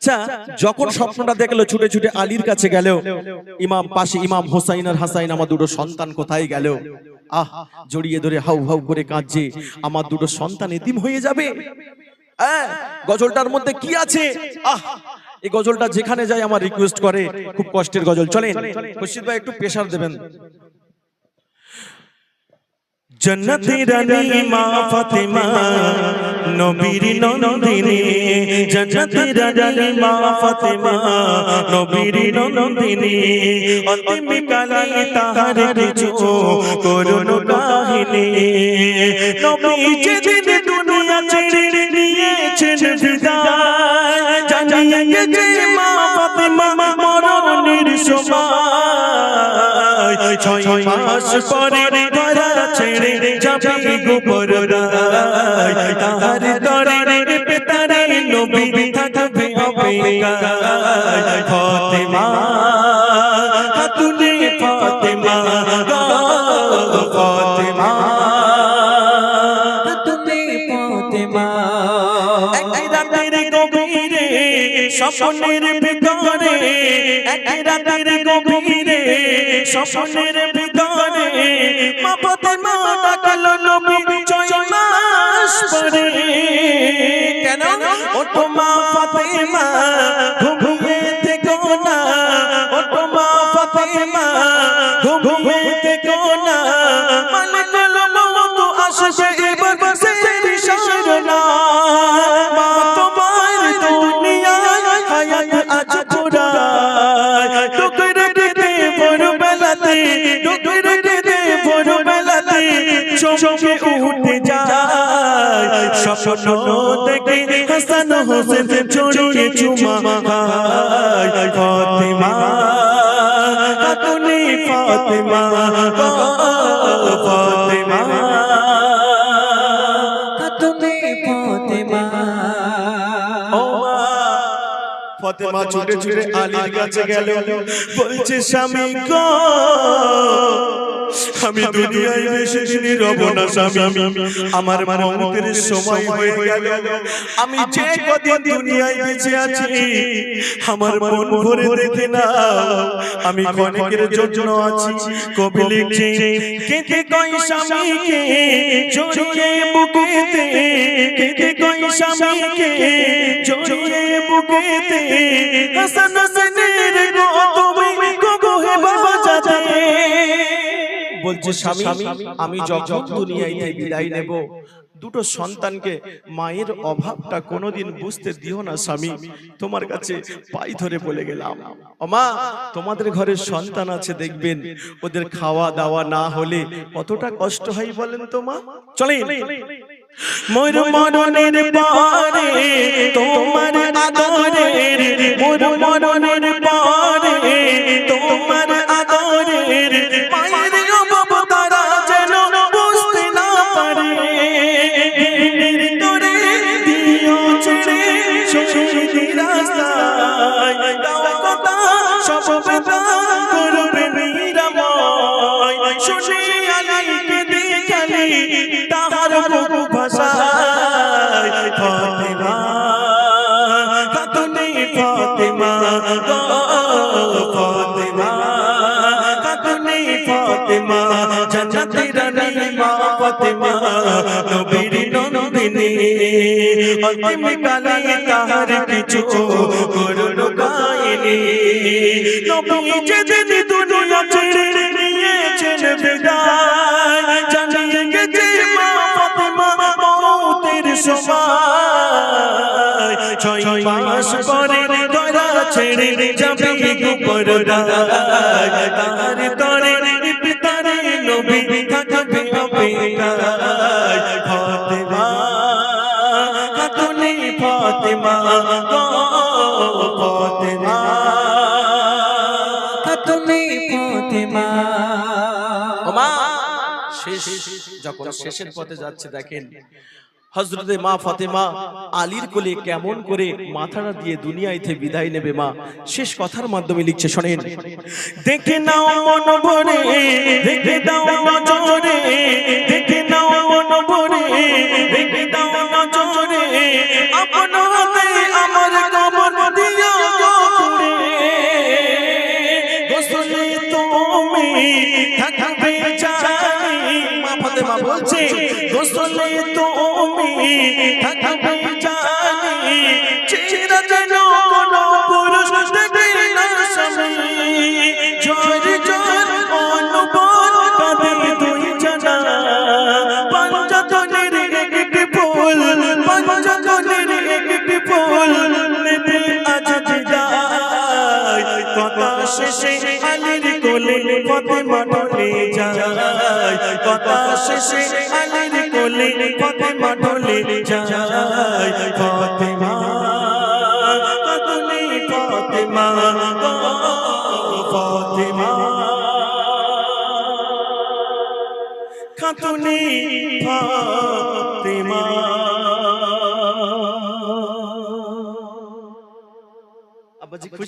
আচ্ছা, যখন স্বপ্নটা দেখলো ছুটে ছুটে আলীর কাছে গেল, ইমাম পাশে ইমাম হোসাইন আর হাসাইন, আমার দুটো সন্তান কোথায় গেল? আহ, জড়িয়ে ধরে হাউ হাউ করে কাঁদছে, আমার দুটো সন্তান এতিম হয়ে যাবে। গজলটার মধ্যে কি আছে? আহ, এই গজলটা যেখানে যায় আমার রিকোয়েস্ট করে, খুব কষ্টের গজল। চলেন খুরশিদ ভাই একটু প্রেসার দেবেন। জন্নতি রানী মা ফাতেমা নবীর নন্দিনী, জন্নতি রানী মা ফাতেমা নবীর নন্দিনী, অন্তিম কালে তাহার কিছু করুণ কাহিনী। নবী যেদিন দুনিয়া ছেড়ে নিয়েছেন বিদায়, জানিয়ে গেছে মা ফাতেমা মরণের সময়। 6 মাস পরে ধরা ছেড়ে যাবে গোপররায়, তাহার তরে পিতারে নবী থাকবে অপেক্ষায়। ফাতেমা খাতুনে ফাতেমা, ফাতেমা খাতুনে ফাতেমা। এক রাতের গভীরে স্বপ্নের ভিতরে, এক রাতের গভীরে স্বপ্নের ভিতরে মা ফাতেমা ডাকলো নবী 6 মাস পরে। কেন? ওঠো মা ফাতেমা ঘুমিয়ে থেকো না, ওঠো মা ফাতেমা ঘুমিয়ে থেকো না, মালিকুল মউত আসবে এবার সের ইশারা। মা তোমার দুনিয়ায় হায়াত আজ পুরায়, টুকরে দে ভোরবেলাতে, টুকরে দে ভোরবেলাতে চমকে উঠে যায়। স্বপ্ন দেখে হাসান হোসেন জড়িয়ে চুমা খায়। ফাতেমা খাতুনে ফাতেমা, ফাতেমা খাতুনে ফাতেমা। ফাতেমা ছুটে ছুটে আলীর কাছে গেল, বলছে স্বামী গো, আমি দুনিয়ায় বেশি দিন রব না স্বামী, আমার মৌতের সময় হয়ে গেল। আমি যে কদিন দুনিয়ায় বেঁচে আছি আমার মন ভরে দেখে না, আমি ক্ষণিকের জন্য আছি। কবি লিখছে, কেঁদে কই স্বামীকে জড়িয়ে বুকেতে, কেঁদে কই স্বামীকে জড়িয়ে বুকেতে, হাসান হোসেনের গো তুমি গো হে বাবা যাতে। বলছে স্বামী, আমি যখন দুনিয়ায় থেকে বিদায় নেব, দুটো সন্তানকে মায়ের অভাবটা কোনোদিন বুঝতে দিও না স্বামী, তোমার কাছে পাই ধরে বলে গেলাম। ওমা, তোমাদের ঘরে সন্তান আছে দেখবেন, ওদের খাওয়া দাওয়া না হলে কতটা কষ্ট হয় বলেন তো মা। চলেন মোর মরণের পরে তোমার আদরের, মোর মরণের পরে তোমার আদরের মায়ের অভাব তারা যেন বুঝতে না পারে। তোরে দিও ছেড়ে শহীদি রাস্তায়, দাও কথা সব বেদা করবে নিরাময়। শুনে আলীকে দেখালি তাহার বুক ভাষায়। ফাতেমা খাতুনে ফাতেমা, ফাতেমা খাতুনে ফাতেমা, জান্নাতের রানী মা ফাতেমা নবীর নন্দিনী, অন্তিম কালে তাহার কিছু করুণ কাহিনী। নবী যেদিন দুনিয়া ছেড়ে নিয়েছেন বিদায়, জানিয়ে গেছে মা ফাতেমা মৌতের সময়। 6 মাস পরে ধরা ছেড়ে যাবে গোপররায়, তাহার তরে পিতারে নবী থাকবে অপেক্ষায়। ফাতেমা খাতুনে ফাতেমা, ফাতেমা খাতুনে ফাতেমা। ওমা, শেষ যখন শেষের পথে যাচ্ছে, দেখেন হযরতে মা ফাতেমা আলীর কোলে কেমন করে মাথাটা দিয়ে দুনিয়ায় থেকে বিদায় নেবে। মা শেষ কথার মাধ্যমে লিখছে, শোনেন। দেখে নাও মন ভরে, দেখে দাও নজরে, দেখে নাও মন ভরে, দেখে দাও নজরে, আপন হাতে আমার কবর দিয়ে শেষে আলীর কোলে ফাতেমা ঢলে যায়, কথা শেষে আলীর কোলে ফাতেমা ঢলে যায়। ফাতেমা কাঁদুনি ফাতেমা ফাতেমা কাঁদুনি ফাতেমা। আব্বাজি খুশি।